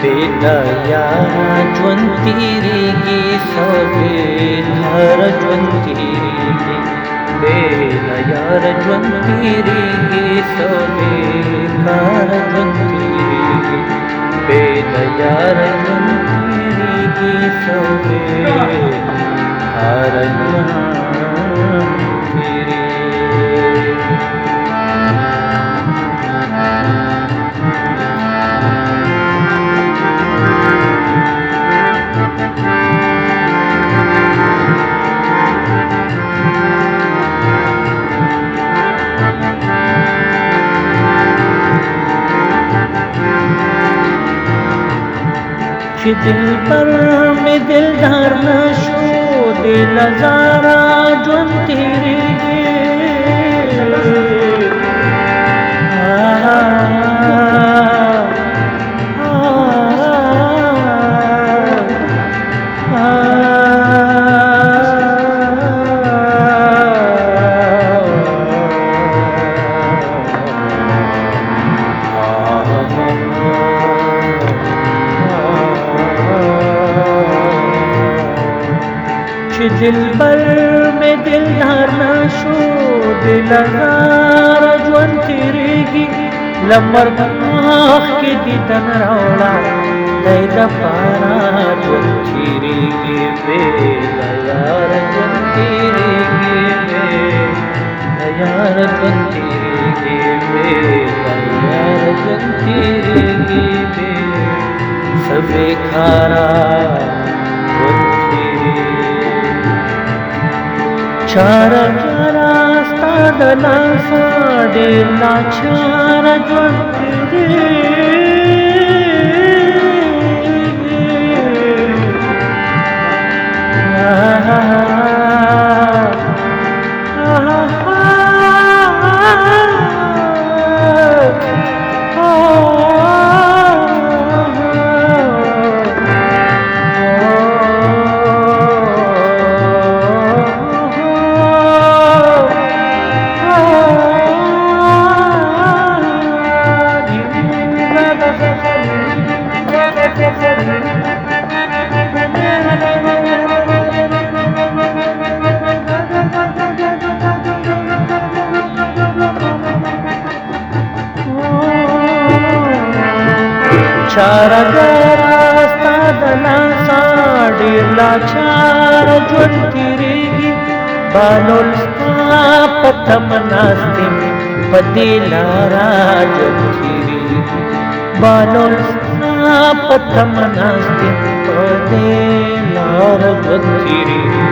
बेदयारा ژوند تیریږي سوېدهره ژوند تیریږي बेदयारा ژوند تیریږي سوېدهره ژوند تیریږي बेदयारा ژوند تیریږي سوېدهره ژوند تیریږي چې دلبر مې دلدار نشو دل زارا ژوند تیریږي दिलबर में दिलदार नशो दिलदार ژوند تیریږي لمرګ مخ کې دیدن راوړه دای د پارا ژوند تیریږي बेदयार ژوند تیریږي बेदयार ژوند تیریږي बेदयार ژوند تیریږي سبې خارا چارا چارا ستاد لاسا ډېر لاچار ژوند چارا چارا ستاد لاسا ډېر لاچار ژوند تیریږي بالول ستا په تمناستې په دې لاره ژوند تیریږي بالول ستا په تمناستې په دې لاره ژوند تیریږي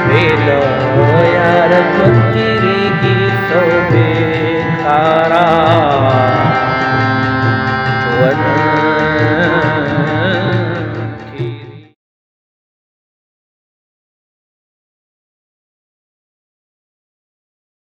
बेदयार ژوند تیریږي سوېدهره ژوند